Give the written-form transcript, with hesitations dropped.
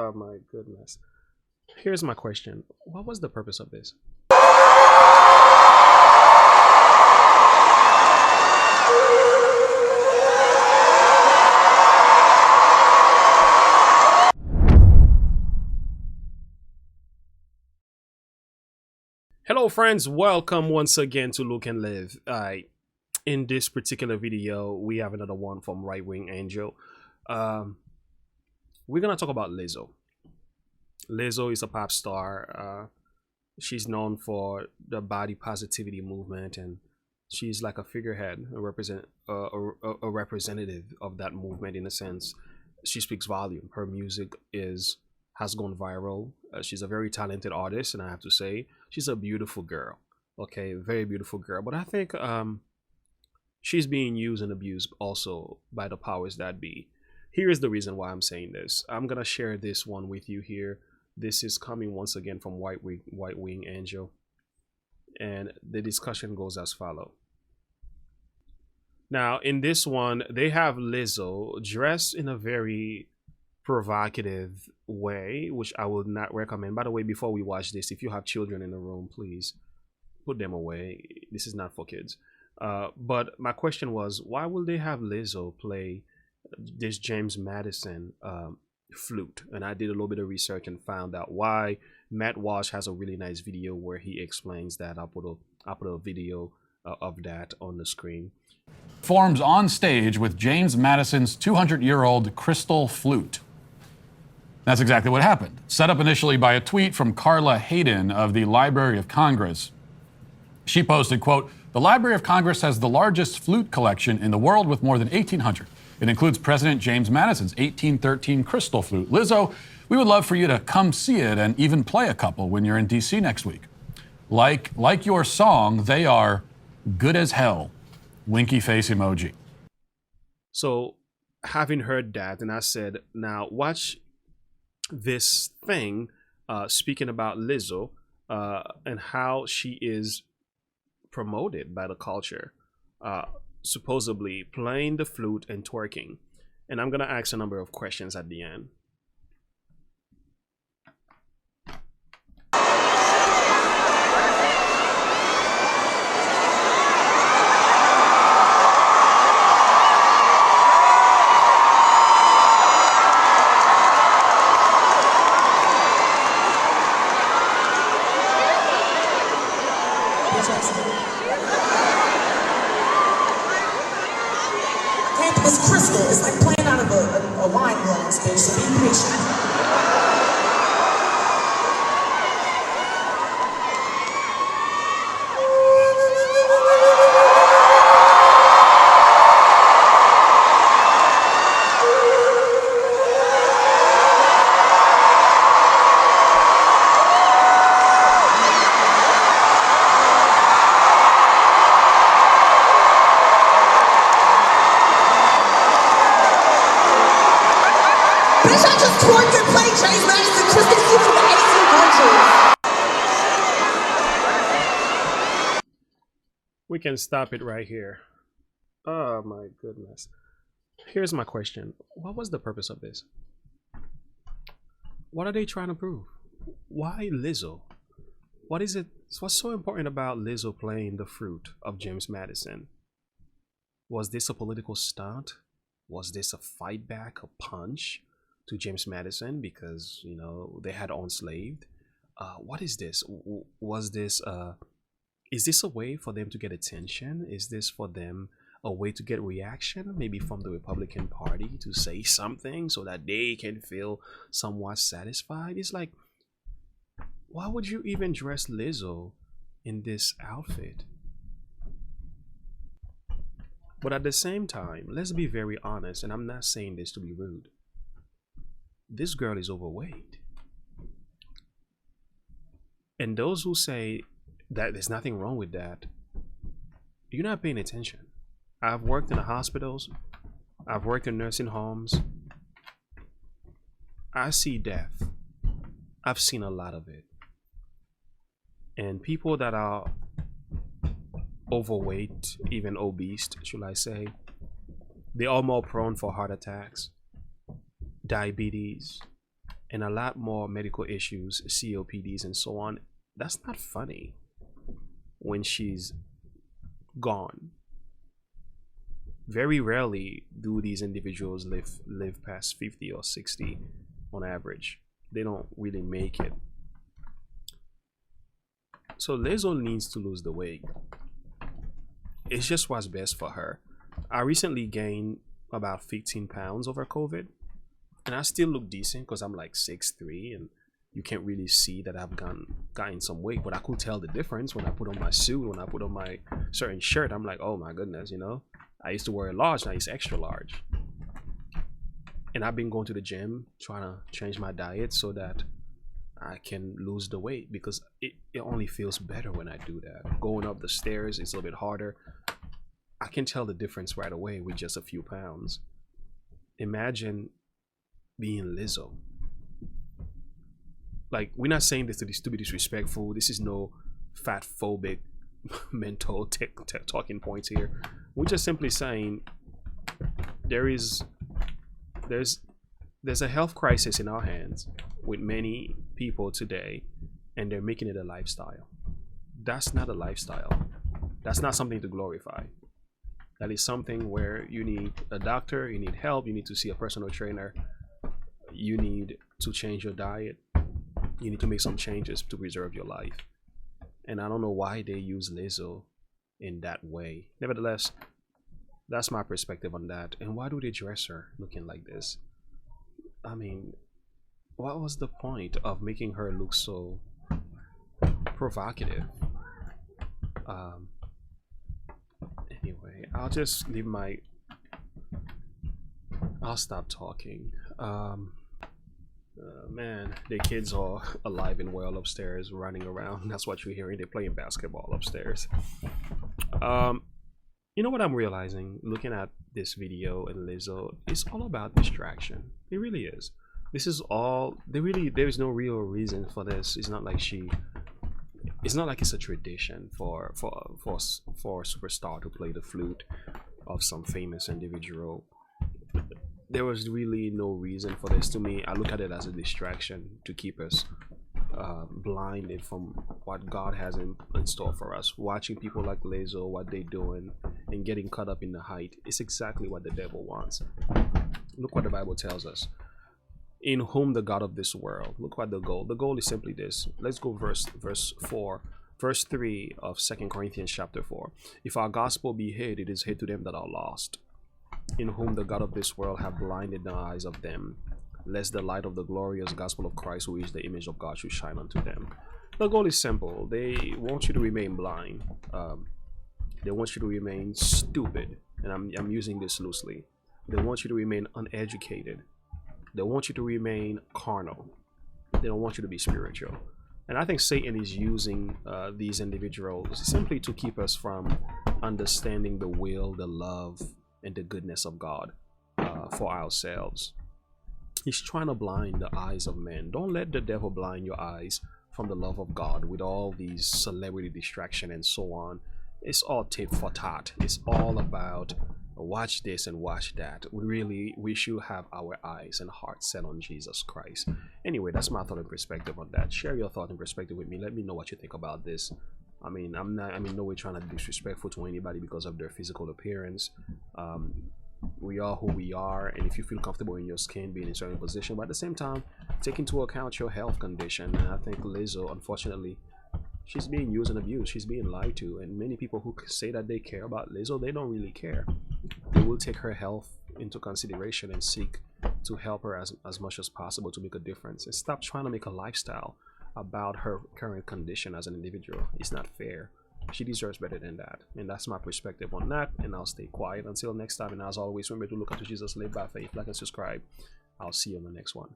Oh my goodness. Here's my question. What was the purpose of this? Hello friends, welcome once again to Look and Live. In this particular video, we have another one from Right Wing Angel. We're gonna talk about Lizzo. Lizzo is a pop star. She's known for the body positivity movement, and she's like a figurehead, a representative of that movement in a sense. She speaks volume. Her music has gone viral. She's a very talented artist, and I have to say, she's a beautiful girl. Okay, very beautiful girl. But I think she's being used and abused also by the powers that be. Here is the reason why I'm saying this. I'm gonna share this one with you here. This is coming once again from White Wing Angel, and the discussion goes as follows. Now, in this one, they have Lizzo dressed in a very provocative way, which I would not recommend. By the way, before we watch this, if you have children in the room, please put them away. This is not for kids. But my question was, why will they have Lizzo play this James Madison flute? And I did a little bit of research and found out why. Matt Walsh has a really nice video where he explains that. I'll put a video of that on the screen. Performs on stage with James Madison's 200-year-old crystal flute. That's exactly what happened. Set up initially by a tweet from Carla Hayden of the Library of Congress. She posted, quote, "The Library of Congress has the largest flute collection in the world with more than 1,800. It includes President James Madison's 1813 crystal flute. Lizzo, we would love for you to come see it and even play a couple when you're in DC next week. Like your song, they are good as hell. Winky face emoji." So having heard that, and I said, now watch this thing speaking about Lizzo and how she is promoted by the culture, supposedly playing the flute and twerking. And I'm gonna ask a number of questions at the end. It's crystal. It's like playing out of a wine glass, bitch, so be patient. Bitch, I just twerked and played James Madison crystal flute from the 1800s. We can stop it right here. Oh my goodness. Here's my question. What was the purpose of this? What are they trying to prove? Why Lizzo? What is it? What's so important about Lizzo playing the flute of James Madison? Was this a political stunt? Was this a fight back, a punch to James Madison because, you know, they had enslaved? What is this? Was this is this a way for them to get attention? Is this for them a way to get reaction, maybe from the Republican Party, to say something so that they can feel somewhat satisfied? It's like, why would you even dress Lizzo in this outfit? But at the same time, let's be very honest, and I'm not saying this to be rude. This girl is overweight. And those who say that there's nothing wrong with that, you're not paying attention. I've worked in the hospitals. I've worked in nursing homes. I see death. I've seen a lot of it. And people that are overweight, even obese, should I say, they are more prone for heart attacks, diabetes, and a lot more medical issues, COPDs and so on. That's not funny when she's gone. Very rarely do these individuals live past 50 or 60 on average. They don't really make it. So Lizzo needs to lose the weight. It's just what's best for her. I recently gained about 15 pounds over COVID, and I still look decent because I'm like 6'3", and you can't really see that I've gotten some weight, but I could tell the difference when I put on my suit, when I put on my certain shirt. I'm like, oh my goodness, you know, I used to wear a large, now it's extra large. And I've been going to the gym trying to change my diet so that I can lose the weight, because it only feels better when I do that. Going up the stairs is a little bit harder. I can tell the difference right away with just a few pounds. Imagine being Lizzo. Like, we're not saying this to be disrespectful. This is no fat phobic mental talking points here. We're just simply saying there's a health crisis in our hands with many people today, and they're making it a lifestyle. That's not a lifestyle. That's not something to glorify. That is something where you need a doctor, you need help, you need to see a personal trainer, you need to change your diet, you need to make some changes to preserve your life. And I don't know why they use Lizzo in that way. Nevertheless, that's my perspective on that. And why do they dress her looking like this? I mean, what was the point of making her look so provocative? Anyway, I'll just leave I'll stop talking. Man, the kids are alive and well upstairs, running around. That's what you're hearing. They're playing basketball upstairs. You know what I'm realizing looking at this video and Lizzo? It's all about distraction. It really is. This is all. There's no real reason for this. It's not like it's a tradition for a superstar to play the flute of some famous individual. There was really no reason for this. To me, I look at it as a distraction to keep us blinded from what God has in store for us. Watching people like Lizzo, what they're doing, and getting caught up in the hype, it's exactly what the devil wants. Look what the Bible tells us. In whom the God of this world. Look what the goal. The goal is simply this. Let's go verse 3 of 2 Corinthians chapter 4. If our gospel be hid, it is hid to them that are lost, in whom the God of this world have blinded the eyes of them, lest the light of the glorious gospel of Christ, who is the image of God, should shine unto them. The goal is simple. They want you to remain blind. They want you to remain stupid, and I'm using this loosely. They want you to remain uneducated. They want you to remain carnal. They don't want you to be spiritual. And I think Satan is using these individuals simply to keep us from understanding the will, the love, and the goodness of God for ourselves. He's trying to blind the eyes of men. Don't let the devil blind your eyes from the love of God with all these celebrity distraction and so on. It's all tit for tat. It's all about watch this and watch that. We should have our eyes and hearts set on Jesus Christ. Anyway, that's my thought and perspective on that. Share your thought and perspective with me. Let me know what you think about this. I mean, I'm no way trying to be disrespectful to anybody because of their physical appearance. We are who we are, and if you feel comfortable in your skin, being in a certain position, but at the same time, take into account your health condition. And I think Lizzo, unfortunately, she's being used and abused. She's being lied to, and many people who say that they care about Lizzo, they don't really care. They will take her health into consideration and seek to help her as much as possible to make a difference, and stop trying to make a lifestyle about her current condition as an individual. It's not fair. She deserves better than that. And that's my perspective on that, and I'll stay quiet until next time. And as always, remember to look unto Jesus, live by faith, like and subscribe. I'll see you on the next one.